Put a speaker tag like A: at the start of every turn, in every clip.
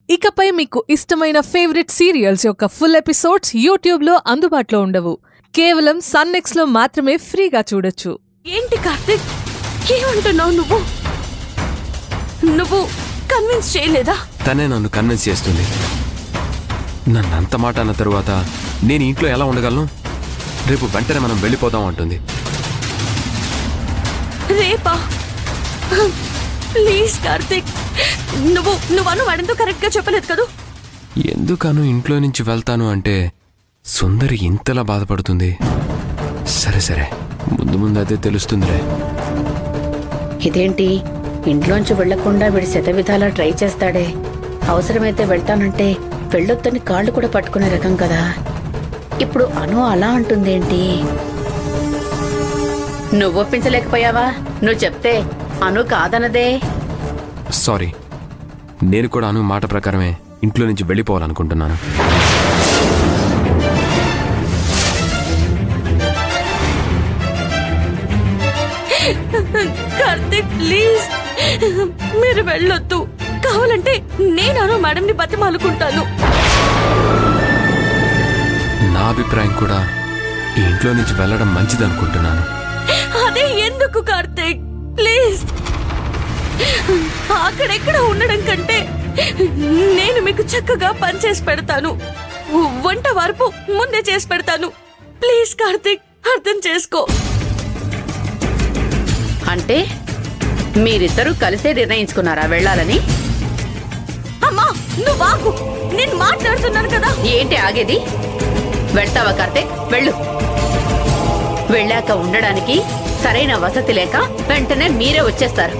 A: ఇకపై మీకు ఇష్టమైన ఫేవరెట్ సీరియల్స్ యొక్క ఫుల్ ఎపిసోడ్స్ యూట్యూబ్లో అందుబాటులో ఉండవు. కేవలం సన్నెక్స్లో మాత్రమే ఫ్రీగా చూడొచ్చు.
B: ఏంటి కార్తిక్, ఏమంటున్నావు నువ్వు? నువ్వు కన్విన్స్ చేయలేదా?
C: తనే నన్ను కన్విన్స్ చేస్తుంది. నన్ను అంత మాట అన్న తరువాత నేను ఇంట్లో ఎలా ఉండగలను? రేపు వెంటనే మనం వెళ్ళిపోదాం అంటుంది.
B: రేపా? ప్లీజ్ కార్తిక్, నువ్వు వాడంతో కరెక్ట్గా చెప్పలేదు కదా.
C: ఎందుకను ఇంట్లో నుంచి వెళ్తాను అంటే సుందరి ఇంతలా బాధపడుతుంది. సరే సరే, ముందు ముందు అదే తెలుస్తుందిలే.
D: ఇదేంటి, ఇంట్లోంచి వెళ్లకుండా వీడి శతవిధాలా ట్రై చేస్తాడే. అవసరమైతే వెళ్తానంటే వెళ్ళొద్దని కాళ్ళు కూడా పట్టుకునే రకం కదా. ఇప్పుడు అను అలా అంటుందేంటి? నువ్వు ఒప్పించలేకపోయావా? నువ్వు చెప్తే అను కాదనదే.
C: సారీ, నేను కూడా అను మాట ప్రకారమే ఇంట్లో నుంచి వెళ్ళిపోవాలనుకుంటున్నాను.
B: కార్తిక్ ప్లీజ్, మీరు వెళ్ళొద్దు. కావాలంటే నేను అను మేడంని బతిమాలుకుంటాను.
C: నా అభిప్రాయం కూడా ఈ ఇంట్లో నుంచి వెళ్ళడం మంచిదనుకుంటున్నాను.
B: అదే ఎందుకు కార్తిక్, ప్లీజ్. అక్కడెక్కడ ఉండడం కంటే నేను మీకు చక్కగా పనిచేసి పెడతాను. వంట వరపు ముందే చేసి పెడతాను. ప్లీజ్ కార్తిక్, అర్థం చేసుకో.
D: అంటే మీరిద్దరూ కలిసే నిర్ణయించుకున్నారా వెళ్ళాలని?
B: అమ్మా నువ్వు ఆగు, నేను మాట్లాడుతున్నాను కదా.
D: ఏంటి ఆగేది? వెళ్తావా కార్తిక్? వెళ్ళు. వెళ్ళాక ఉండడానికి సరైన వసతి లేక వెంటనే మీరే వచ్చేస్తారు.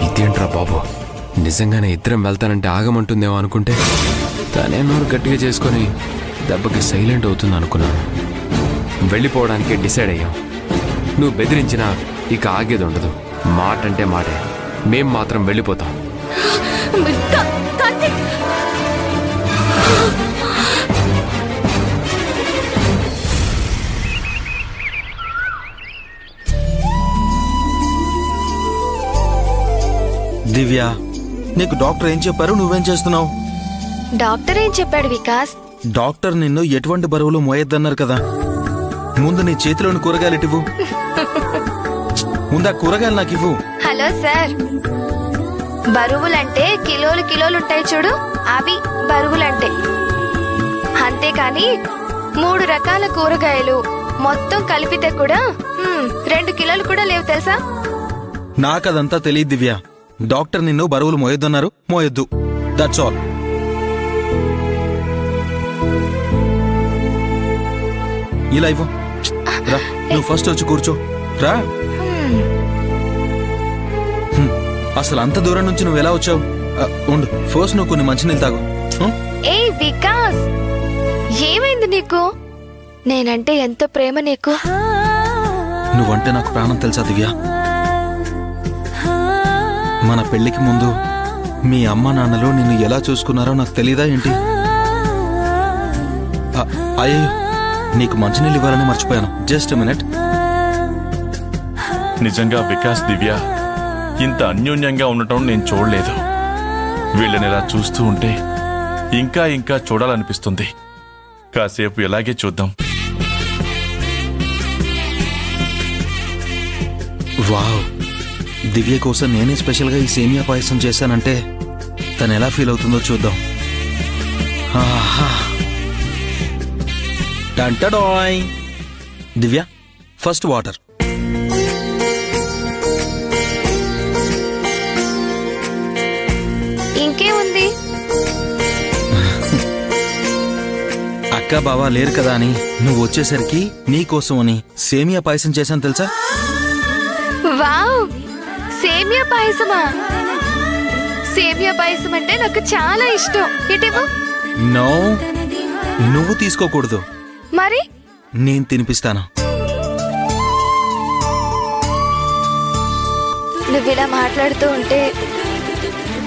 C: ఇదేంట్రా బాబు, నిజంగానే ఇద్దరం వెళ్తానంటే ఆగమంటుందేమో అనుకుంటే తనే నోరు గట్టిగా చేసుకొని దెబ్బకి సైలెంట్ అవుతుంది అనుకున్నాను. వెళ్ళిపోవడానికి డిసైడ్ అయ్యాం. నువ్వు బెదిరించినా ఇక ఆగేది ఉండదు. మాట అంటే మాటే, మేం మాత్రం వెళ్ళిపోతాం.
E: దివ్య, నీకు డాక్టర్ ఏం చెప్పారు? నువ్వేం చేస్తున్నావు?
F: డాక్టర్ ఏం చెప్పాడు వికాస్?
E: డాక్టర్ నిన్ను ఎటువంటి బరువులు మోయొద్దన్నారు కదా. ముందు నీ చేతిలోని కూరగాయలు ఇవ్వు. ముందు ఆ కూరగాయలు నాకు ఇవ్వు.
F: హలో సార్, బరువులంటే కిలోలు కిలోలు ఉంటాయి చూడు, అవి బరువులంటే. అంతేకాని 3 రకాల కూరగాయలు మొత్తం కలిపితే కూడా 2 కిలోలు కూడా లేవు తెలుసా?
E: నాకదంతా తెలియదు దివ్య. డాక్టర్ నిన్ను బరువులు మోయొద్దన్నారు, మోయొద్దు. That's all. ఇలా ఇవ్వు. రా, నువ్వు ఫస్ట్ వచ్చి కూర్చో. రా. అసలు అంత దూరం నుంచి నువ్వు ఎలా వచ్చావు? ఉండు, ఫస్ట్ నువ్వు కొన్ని మంచినీళ్ళు తాగు.
F: ఏ వికాస్, ఏమైంది నీకు? నేనంటే ఎంత ప్రేమ నీకు.
E: నువ్వంటే నాకు ప్రాణం తెలుసా దివ్య. మన పెళ్లికి ముందు మీ అమ్మ నాన్నలు నిన్ను ఎలా చూసుకున్నారో నాకు తెలీదా ఏంటి? అయ్యో, నీకు మంచినీళ్ళు ఇవ్వాలని మర్చిపోయాను. Just minute.
G: నిజంగా వికాస్ దివ్య ఇంత అన్యోన్యంగా ఉండటం నేను చూడలేదు. వీళ్ళని ఇలా చూస్తూ ఉంటే ఇంకా ఇంకా చూడాలనిపిస్తుంది. కాసేపు ఇలాగే చూద్దాం.
E: వావ్, దివ్య కోసం నేనే స్పెషల్గా ఈ సేమియా పాయసం చేశానంటే తను ఎలా ఫీల్ అవుతుందో చూద్దాం. టంటడాయ్. దివ్య, ఫస్ట్ వాటర్.
F: ఇంకేముంది?
E: అక్క బావా లేరు కదా అని నువ్వు వచ్చేసరికి నీకోసం అని సేమియా పాయసం చేశాను తెలుసా?
F: వావ్, సేమియా పాయసమా? సేమియా పాయసం అంటే నాకు చాలా ఇష్టం. ఇటివ్వు.
E: నో, నువ్వు తీసుకోకూడదు.
F: మరి
E: నేను తినిపిస్తాను.
F: నువ్విలా మాట్లాడుతూ ఉంటే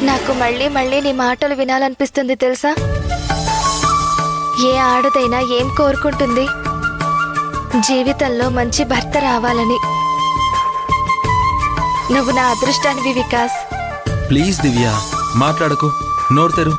F: నాకు మళ్ళీ మళ్ళీ నీ మాటలు వినాలనిపిస్తుంది తెలుసా? ఏ ఆడదైనా ఏం కోరుకుంటుంది? జీవితంలో మంచి భర్త రావాలని. నువ్వు నా అదృష్టానివి వికాస్.
E: ప్లీజ్ దివ్య, మాట్లాడకు, నోరు తెరు.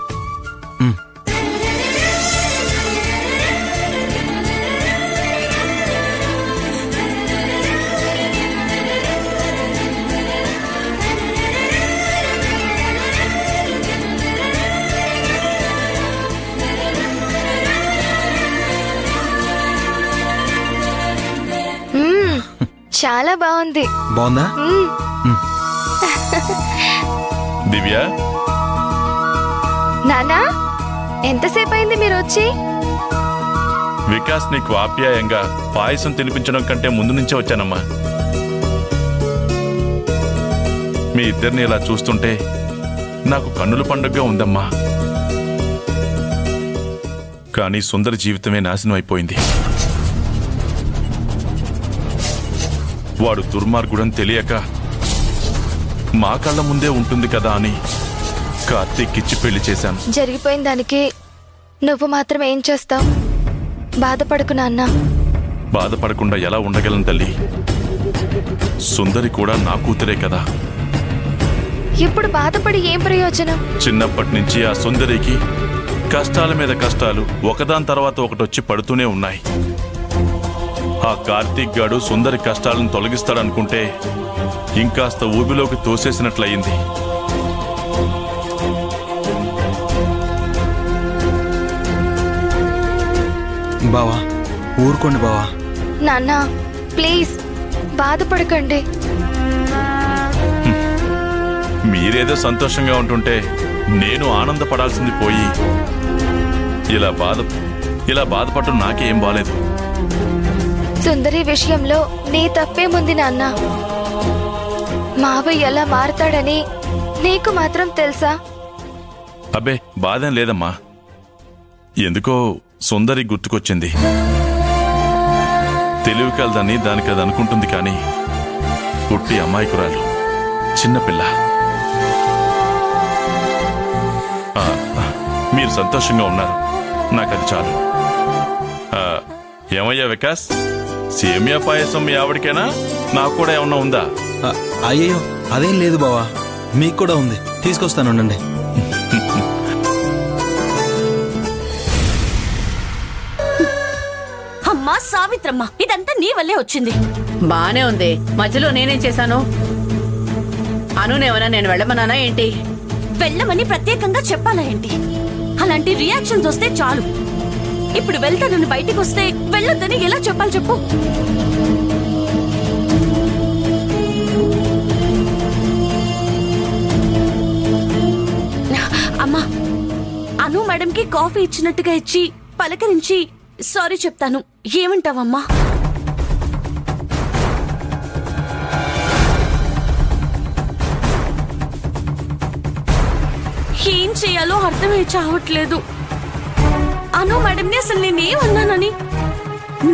F: చాలా బాగుంది.
E: బాగుందా?
G: దివ్య,
F: నానా ఎంతసేపు అయింది మీరు వచ్చి?
G: వికాస్ నీకు ఆప్యాయంగా పాయసం తినిపించడం కంటే ముందు నుంచే వచ్చానమ్మా. మీ ఇద్దరిని ఇలా చూస్తుంటే నాకు కన్నుల పండుగగా ఉందమ్మా. కానీ సుందరి జీవితమే నాశనం అయిపోయింది. వాడు దుర్మార్గుడని తెలియక మా కళ్ళ ముందే ఉంటుంది కదా అని కార్తీక్ ఇచ్చి పెళ్లి చేశాను.
F: జరిగిపోయిన దానికి నువ్వు మాత్రం ఏం చేస్తావు? బాధపడకు నాన్న.
G: బాధపడకుండా ఎలా ఉండగలను తల్లి? సుందరి కూడా నా కూతురే కదా.
F: ఇప్పుడు బాధపడి ఏం ప్రయోజనం?
G: చిన్నప్పటి నుంచి ఆ సుందరికి కష్టాల మీద కష్టాలు ఒకదాని తర్వాత ఒకటొచ్చి పడుతూనే ఉన్నాయి. ఆ కార్తీక్ గాడు సుందరి కష్టాలను తొలగిస్తాడనుకుంటే ఇంకాస్త ఊబిలోకి తోసేసినట్లయింది.
E: బావా, ఊరుకోండి బావా.
F: నాన్న ప్లీజ్ బాధపడకండి.
G: మీరేదో సంతోషంగా ఉంటుంటే నేను ఆనందపడాల్సింది పోయి ఇలా బాధపడటం నాకేం బాలేదు.
F: సుందరి విషయంలో నీ తప్పేముంది నాన్న? మావయ్య ఎలా మారతాడని నీకు మాత్రం తెలుసా?
G: అబ్బే, బాధేం లేదమ్మా. ఎందుకో సుందరి గుర్తుకొచ్చింది. తెలివి కలదని దానికి అది అనుకుంటుంది, కానీ పుట్టి అమాయకురాలు, చిన్నపిల్ల. మీరు సంతోషంగా ఉన్నారు, నాకది చాలు. ఏమయ్యా వికాస్, సేమియా పాయసం మీ ఆవిడకేనా? నాకు కూడా ఏమన్నా ఉందా?
E: అయ్యో అదేం లేదు బావా, మీకు కూడా ఉంది, తీసుకొస్తాను ఉండండి.
B: అమ్మా సావిత్రమ్మ, ఇదంతా నీ వల్లే వచ్చింది.
D: బానే ఉంది, మధ్యలో నేనేం చేశాను? అనునేమన్నా నేను వెళ్ళమన్నానా ఏంటి?
B: వెళ్ళమని ప్రత్యేకంగా చెప్పాలా ఏంటి? అలాంటి రియాక్షన్స్ వస్తే చాలు. ఇప్పుడు వెళ్తానని బయటికి వస్తే వెళ్ళొద్దని ఎలా చెప్పాలి చెప్పు? అమ్మా, అను మేడంకి కాఫీ ఇచ్చినట్టుగా ఇచ్చి పలకరించి సారీ చెప్తాను. ఏమంటావమ్మా? ఏం చేయాలో అర్థమే చావట్లేదు. అను మేడంని అసలు నేనేమన్నానని?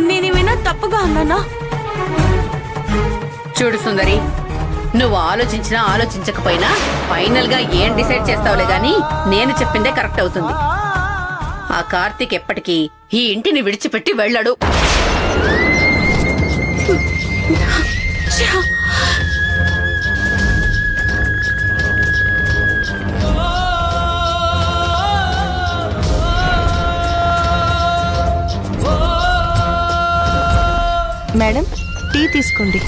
B: నేనేమైనా తప్పుగా అన్నానా?
D: చూడు సుందరి, నువ్వు ఆలోచించినా ఆలోచించకపోయినా ఫైనల్ గా ఏం డిసైడ్ చేస్తావులే గాని నేను చెప్పిందే కరెక్ట్ అవుతుంది. ఆ కార్తీక్ ఎప్పటికీ ఈ ఇంటిని విడిచిపెట్టి వెళ్ళడు.
H: మేడం, టీ తీసుకోండి.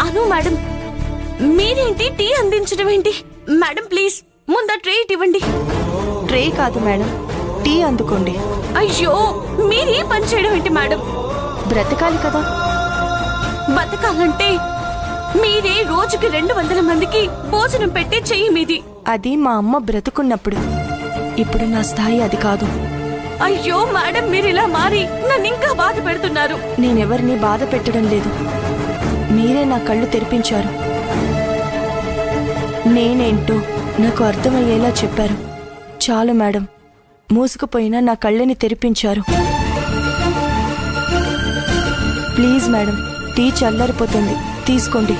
B: అను మేడం, మీరేంటి టీ అందించడం ఏంటి? మేడం ప్లీజ్ ముందు ట్రే ఇవ్వండి.
H: ట్రే కాదు మేడం, టీ అందుకోండి.
B: అయ్యో, మీరే పని చేయడం ఏంటి మేడం?
H: బ్రతకాలి కదా.
B: బతకాలంటే మీరే రోజుకి 200 మందికి భోజనం పెట్టే చెయ్యి మీది.
H: అది మా అమ్మ బ్రతుకున్నప్పుడు. ఇప్పుడు నా స్థాయి అది కాదు.
B: అయ్యో మేడం, మీరు ఇలా మారి నన్ను ఇంకా బాధ పెడుతున్నారు.
H: నేనెవరిని బాధ పెట్టడం లేదు. మీరే నా కళ్ళు తెరిపించారు. నేనేంటో నాకు అర్థమయ్యేలా చెప్పారు. చాలు మేడం, మూసుకుపోయినా నా కళ్ళని తెరిపించారు. ప్లీజ్ మేడం, టీ చల్లారిపోతుంది, తీసుకోండి.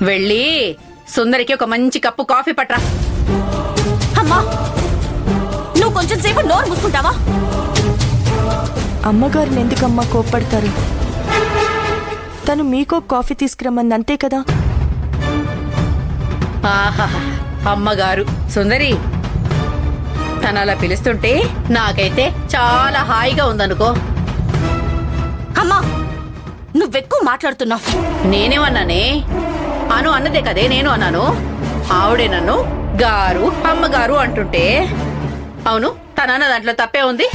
D: వెళ్ళి సుందరికి ఒక మంచి కప్పు కాఫీ పట్రా.
B: అమ్మా, నువ్వు కొంచెం సేపు నోరు మూసుకుంటావా?
H: అమ్మగారిని ఎందుకమ్మా కోప్పడతారు? తను మీకో కాఫీ తీసుకురమ్మంది, అంతే కదా?
D: ఆహా, అమ్మగారు సుందరి తను అలా పిలుస్తుంటే నాకైతే చాలా హాయిగా ఉందనుకో.
B: అమ్మా, నువ్వెక్కువ మాట్లాడుతున్నావు.
D: నేనేమన్నానే? అను అన్నదే కదే నేను అన్నాను. ఆవిడే నన్ను గారు అమ్మగారు అంటుంటే అవును తనన్న దాంట్లో తప్పే ఉంది.